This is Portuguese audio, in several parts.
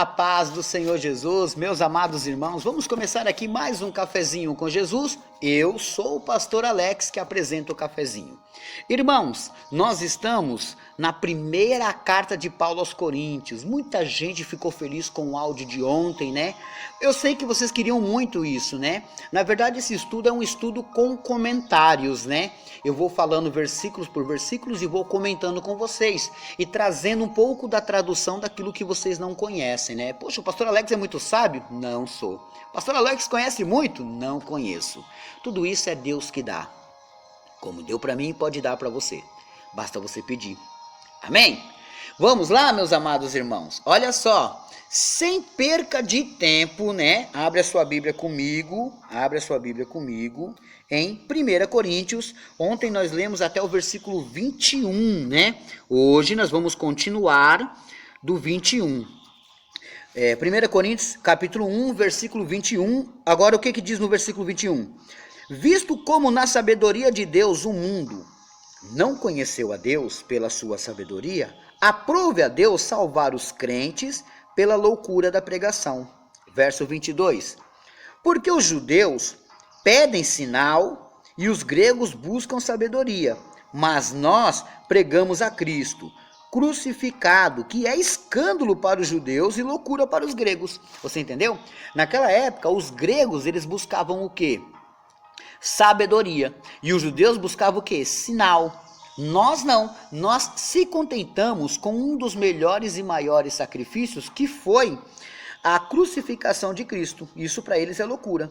A paz do Senhor Jesus, meus amados irmãos, vamos começar aqui mais um cafezinho com Jesus. Eu sou o pastor Alex que apresenta o cafezinho. Irmãos, nós estamos na primeira carta de Paulo aos Coríntios. Muita gente ficou feliz com o áudio de ontem, né? Eu sei que vocês queriam muito isso, né? Na verdade, esse estudo é um estudo com comentários, né? Eu vou falando versículos por versículos e vou comentando com vocês e trazendo um pouco da tradução daquilo que vocês não conhecem, né? Poxa, o pastor Alex é muito sábio? Não sou. O pastor Alex conhece muito? Não conheço. Tudo isso é Deus que dá. Como deu para mim, pode dar para você. Basta você pedir. Amém? Vamos lá, meus amados irmãos. Olha só. Sem perca de tempo, né? Abre a sua Bíblia comigo. Em 1 Coríntios. Ontem nós lemos até o versículo 21, né? Hoje nós vamos continuar do 21. 1 Coríntios, capítulo 1, versículo 21. Agora o que diz no versículo 21? Visto como na sabedoria de Deus o mundo não conheceu a Deus pela sua sabedoria, aprove a Deus salvar os crentes pela loucura da pregação. Verso 22. Porque os judeus pedem sinal e os gregos buscam sabedoria, mas nós pregamos a Cristo crucificado, que é escândalo para os judeus e loucura para os gregos. Você entendeu? Naquela época, os gregos, eles buscavam o quê? Sabedoria. E os judeus buscavam o quê? Sinal. Nós não. Nós se contentamos com um dos melhores e maiores sacrifícios, que foi a crucificação de Cristo. Isso para eles é loucura.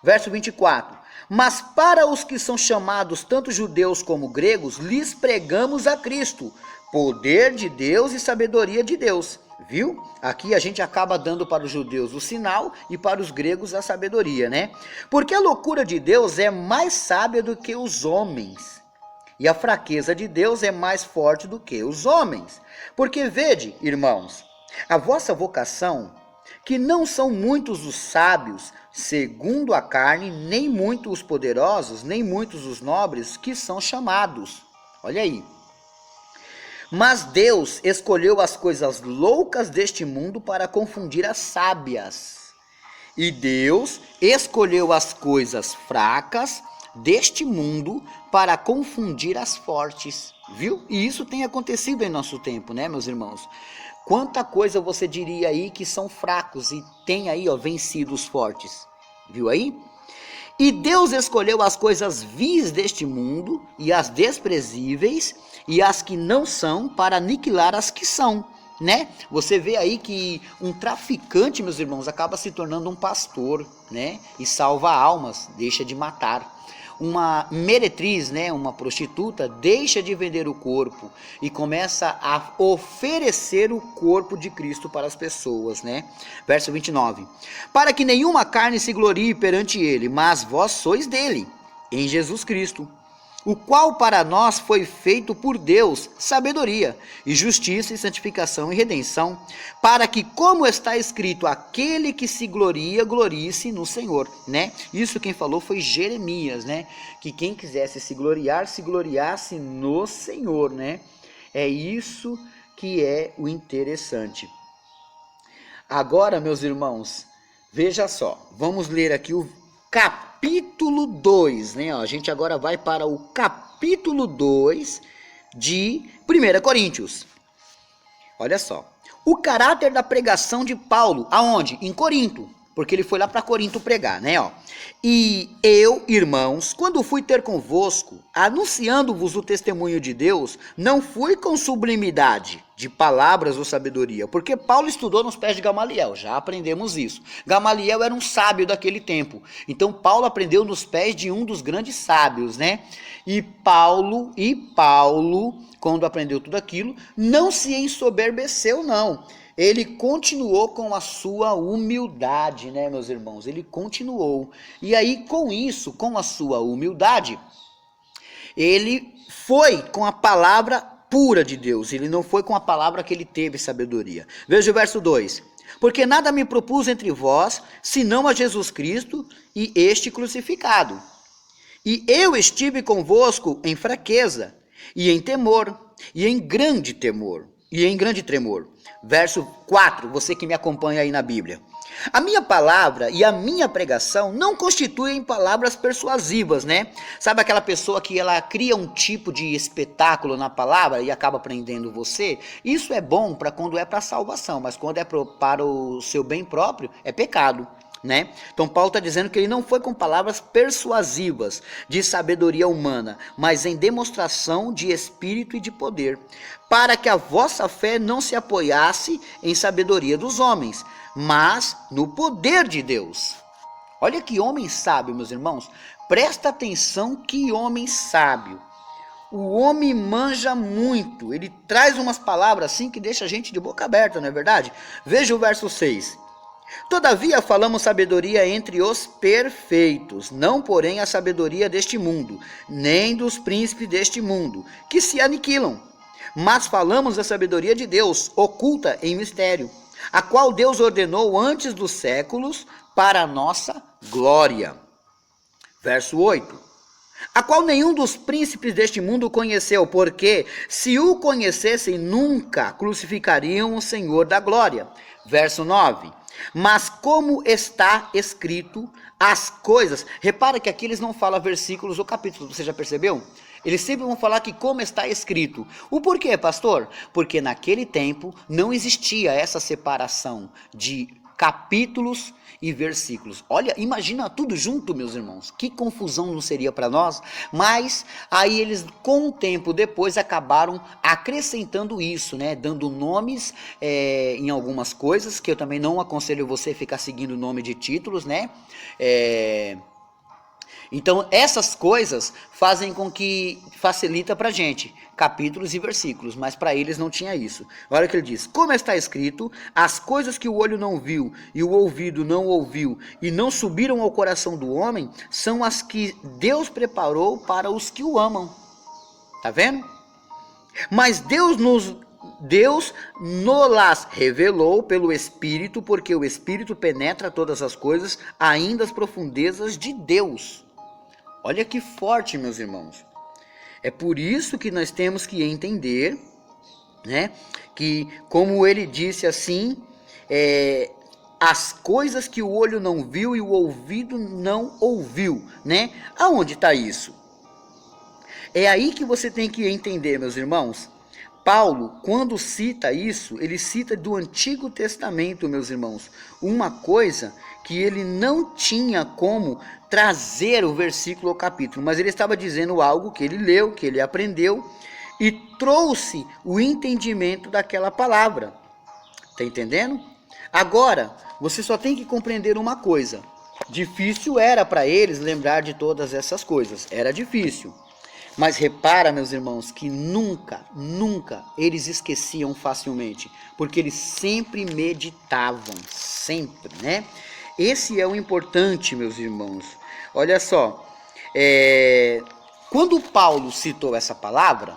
Verso 24. Mas para os que são chamados tanto judeus como gregos, lhes pregamos a Cristo, poder de Deus e sabedoria de Deus. Viu? Aqui a gente acaba dando para os judeus o sinal e para os gregos a sabedoria, né? Porque a loucura de Deus é mais sábia do que os homens, e a fraqueza de Deus é mais forte do que os homens. Porque vede, irmãos, a vossa vocação, que não são muitos os sábios, segundo a carne, nem muitos os poderosos, nem muitos os nobres que são chamados. Olha aí. Mas Deus escolheu as coisas loucas deste mundo para confundir as sábias. E Deus escolheu as coisas fracas deste mundo para confundir as fortes. Viu? E isso tem acontecido em nosso tempo, né, meus irmãos? Quanta coisa você diria aí que são fracos e tem aí, ó, vencido os fortes. Viu aí? E Deus escolheu as coisas vis deste mundo e as desprezíveis e as que não são para aniquilar as que são, né? Você vê aí que um traficante, meus irmãos, acaba se tornando um pastor, né? E salva almas, deixa de matar. Uma meretriz, né, uma prostituta, deixa de vender o corpo e começa a oferecer o corpo de Cristo para as pessoas, né? Verso 29. Para que nenhuma carne se glorie perante ele, mas vós sois dele, em Jesus Cristo, o qual para nós foi feito por Deus sabedoria, e justiça, e santificação, e redenção, para que, como está escrito, aquele que se gloria, glorie-se no Senhor, né? Isso quem falou foi Jeremias, né? Que quem quisesse se gloriasse no Senhor, né? É isso que é o interessante. Agora, meus irmãos, veja só, vamos ler aqui o capítulo 2, né? A gente agora vai para o capítulo 2 de 1 Coríntios. Olha só. O caráter da pregação de Paulo, aonde? Em Corinto, porque ele foi lá para Corinto pregar, né? Ó. E eu, irmãos, quando fui ter convosco, anunciando-vos o testemunho de Deus, não fui com sublimidade de palavras ou sabedoria, porque Paulo estudou nos pés de Gamaliel, já aprendemos isso. Gamaliel era um sábio daquele tempo, então Paulo aprendeu nos pés de um dos grandes sábios, né? E Paulo, quando aprendeu tudo aquilo, não se ensoberbeceu, não. Ele continuou com a sua humildade, né, meus irmãos? Ele continuou. E aí, com isso, com a sua humildade, ele foi com a palavra pura de Deus. Ele não foi com a palavra que ele teve sabedoria. Veja o verso 2. Porque nada me propus entre vós, senão a Jesus Cristo e este crucificado. E eu estive convosco em fraqueza, e em temor, e em grande temor, e em grande tremor. Verso 4, você que me acompanha aí na Bíblia. A minha palavra e a minha pregação não constituem palavras persuasivas, né? Sabe aquela pessoa que ela cria um tipo de espetáculo na palavra e acaba prendendo você? Isso é bom para quando é para salvação, mas quando é para o seu bem próprio, é pecado. Né? Então Paulo está dizendo que ele não foi com palavras persuasivas de sabedoria humana, mas em demonstração de espírito e de poder, para que a vossa fé não se apoiasse em sabedoria dos homens, mas no poder de Deus. Olha que homem sábio, meus irmãos. Presta atenção, que homem sábio. O homem manja muito. Ele traz umas palavras assim que deixa a gente de boca aberta, não é verdade? Veja o verso 6. Todavia falamos sabedoria entre os perfeitos, não porém a sabedoria deste mundo, nem dos príncipes deste mundo, que se aniquilam. Mas falamos a sabedoria de Deus, oculta em mistério, a qual Deus ordenou antes dos séculos para a nossa glória. Verso 8. A qual nenhum dos príncipes deste mundo conheceu, porque se o conhecessem, nunca crucificariam o Senhor da glória. Verso 9. Mas como está escrito as coisas, repara que aqui eles não falam versículos ou capítulos, você já percebeu? Eles sempre vão falar que como está escrito. O porquê, pastor? Porque naquele tempo não existia essa separação de capítulos e versículos. Olha, imagina tudo junto, meus irmãos. Que confusão não seria para nós? Mas aí eles, com o tempo depois, acabaram acrescentando isso, né? Dando nomes em algumas coisas, que eu também não aconselho você ficar seguindo o nome de títulos, né? Então, essas coisas fazem com que facilita para a gente capítulos e versículos, mas para eles não tinha isso. Olha o que ele diz: como está escrito, as coisas que o olho não viu e o ouvido não ouviu e não subiram ao coração do homem, são as que Deus preparou para os que o amam. Tá vendo? Mas Deus nos revelou pelo Espírito, porque o Espírito penetra todas as coisas, ainda as profundezas de Deus. Olha que forte, meus irmãos. É por isso que nós temos que entender, né, que como ele disse assim, as coisas que o olho não viu e o ouvido não ouviu, né? Aonde está isso? É aí que você tem que entender, meus irmãos. Paulo, quando cita isso, ele cita do Antigo Testamento, meus irmãos, uma coisa que ele não tinha como trazer o versículo ou capítulo, mas ele estava dizendo algo que ele leu, que ele aprendeu e trouxe o entendimento daquela palavra. Tá entendendo? Agora, você só tem que compreender uma coisa. Difícil era para eles lembrar de todas essas coisas, era difícil. Mas repara, meus irmãos, que nunca eles esqueciam facilmente, porque eles sempre meditavam, sempre, né? Esse é o importante, meus irmãos. Olha só, quando Paulo citou essa palavra,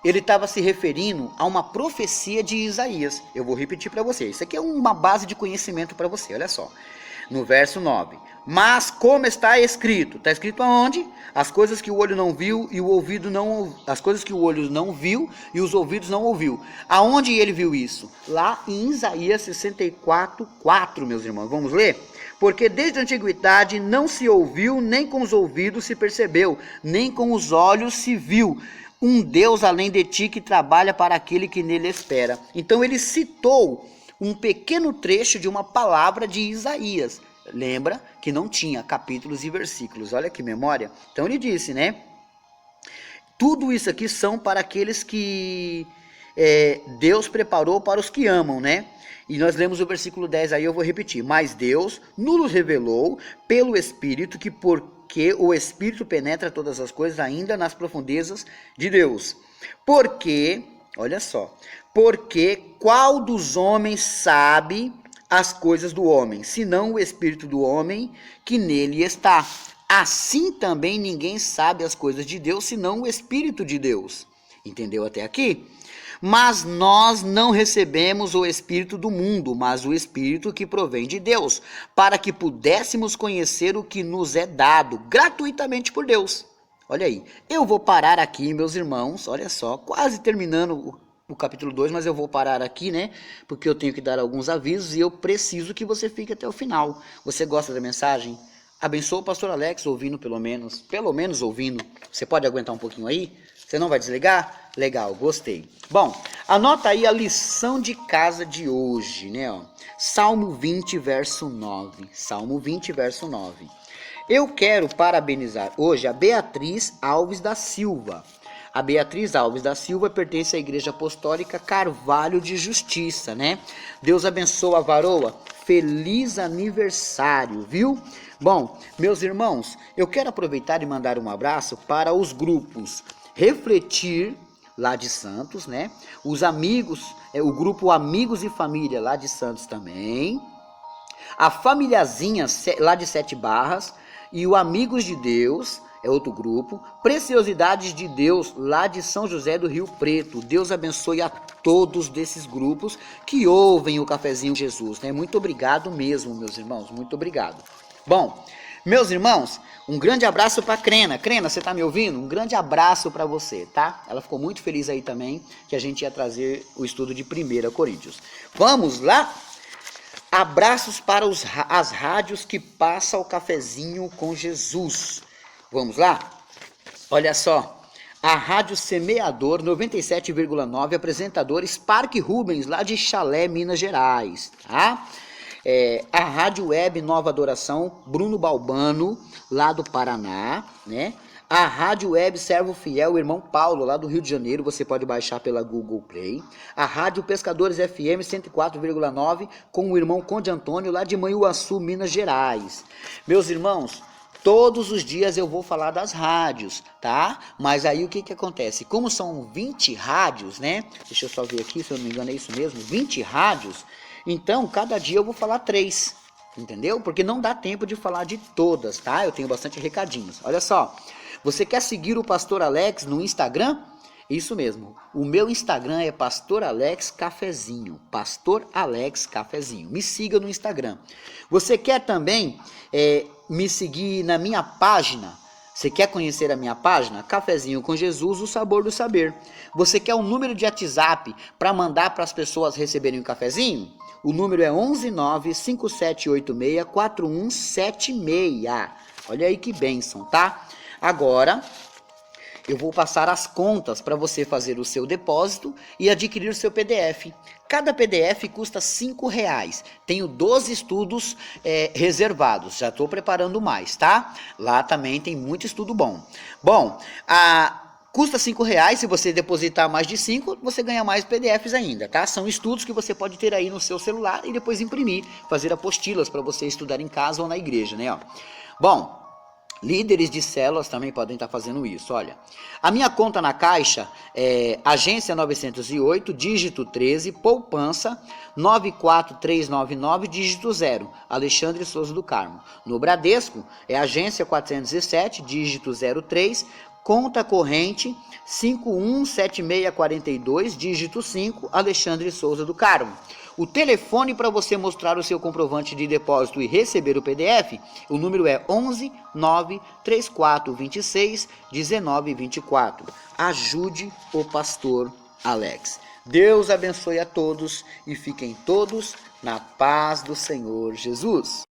ele estava se referindo a uma profecia de Isaías. Eu vou repetir para você, isso aqui é uma base de conhecimento para você, olha só. No verso 9, mas como está escrito aonde? As coisas que o olho não viu e o ouvido não, as coisas que o olho não viu e os ouvidos não ouviu. Aonde ele viu isso? Lá em Isaías 64:4, meus irmãos. Vamos ler? Porque desde a antiguidade não se ouviu, nem com os ouvidos se percebeu, nem com os olhos se viu um Deus além de ti que trabalha para aquele que nele espera. Então ele citou um pequeno trecho de uma palavra de Isaías. Lembra que não tinha capítulos e versículos. Olha que memória. Então ele disse, né? Tudo isso aqui são para aqueles que Deus preparou para os que amam, né? E nós lemos o versículo 10 aí, eu vou repetir. Mas Deus nos revelou pelo Espírito, que porque o Espírito penetra todas as coisas, ainda nas profundezas de Deus. Porque, olha só, porque qual dos homens sabe as coisas do homem, senão o Espírito do homem que nele está? Assim também ninguém sabe as coisas de Deus, senão o Espírito de Deus. Entendeu até aqui? Mas nós não recebemos o Espírito do mundo, mas o Espírito que provém de Deus, para que pudéssemos conhecer o que nos é dado gratuitamente por Deus. Olha aí, eu vou parar aqui, meus irmãos, olha só, quase terminando o capítulo 2, mas eu vou parar aqui, né? Porque eu tenho que dar alguns avisos e eu preciso que você fique até o final. Você gosta da mensagem? Abençoa o pastor Alex ouvindo pelo menos ouvindo. Você pode aguentar um pouquinho aí? Você não vai desligar? Legal, gostei. Bom, anota aí a lição de casa de hoje, né? Ó. Salmo 20, verso 9. Salmo 20, verso 9. Eu quero parabenizar hoje a Beatriz Alves da Silva. A Beatriz Alves da Silva pertence à Igreja Apostólica Carvalho de Justiça, né? Deus abençoe a varoa. Feliz aniversário, viu? Bom, meus irmãos, eu quero aproveitar e mandar um abraço para os grupos Refletir, lá de Santos, né? Os amigos, o grupo Amigos e Família, lá de Santos também. A Familiazinha, lá de Sete Barras. E o Amigos de Deus, é outro grupo. Preciosidades de Deus, lá de São José do Rio Preto. Deus abençoe a todos desses grupos que ouvem o Cafezinho Jesus, né? Muito obrigado mesmo, meus irmãos, muito obrigado. Bom, meus irmãos, um grande abraço para a Crena. Crena, você tá me ouvindo? Um grande abraço para você, tá? Ela ficou muito feliz aí também que a gente ia trazer o estudo de 1 Coríntios. Vamos lá? Abraços para as rádios que passam o Cafezinho com Jesus. Vamos lá? Olha só, a Rádio Semeador 97,9, apresentador Spark Rubens, lá de Chalé, Minas Gerais, tá? A Rádio Web Nova Adoração, Bruno Balbano, lá do Paraná, né? A Rádio Web Servo Fiel, o irmão Paulo, lá do Rio de Janeiro, você pode baixar pela Google Play. A Rádio Pescadores FM 104,9, com o irmão Conde Antônio, lá de Manhuaçu, Minas Gerais. Meus irmãos, todos os dias eu vou falar das rádios, tá? Mas aí o que acontece? Como são 20 rádios, né? Deixa eu só ver aqui, se eu não me engano é isso mesmo, 20 rádios. Então, cada dia eu vou falar 3, entendeu? Porque não dá tempo de falar de todas, tá? Eu tenho bastante recadinhos. Olha só, você quer seguir o Pastor Alex no Instagram? Isso mesmo, o meu Instagram é Pastor Alex Cafezinho, Pastor Alex Cafezinho. Me siga no Instagram. Você quer também me seguir na minha página? Você quer conhecer a minha página? Cafezinho com Jesus, o sabor do saber. Você quer um número de WhatsApp para mandar para as pessoas receberem um cafezinho? O número é 11957864176. Olha aí que bênção, tá? Agora, eu vou passar as contas para você fazer o seu depósito e adquirir o seu PDF. Cada PDF custa R$5. Tenho 12 estudos reservados. Já estou preparando mais, tá? Lá também tem muito estudo bom. Bom, custa R$5. Se você depositar mais de 5, você ganha mais PDFs ainda, tá? São estudos que você pode ter aí no seu celular e depois imprimir, fazer apostilas para você estudar em casa ou na igreja, né? Ó. Bom, líderes de células também podem estar fazendo isso, olha. A minha conta na Caixa é agência 908, dígito 13, poupança 94399, dígito 0, Alexandre Souza do Carmo. No Bradesco é agência 407, dígito 03, conta corrente 517642, dígito 5, Alexandre Souza do Carmo. O telefone para você mostrar o seu comprovante de depósito e receber o PDF, o número é 11 93426 1924. Ajude o pastor Alex. Deus abençoe a todos e fiquem todos na paz do Senhor Jesus.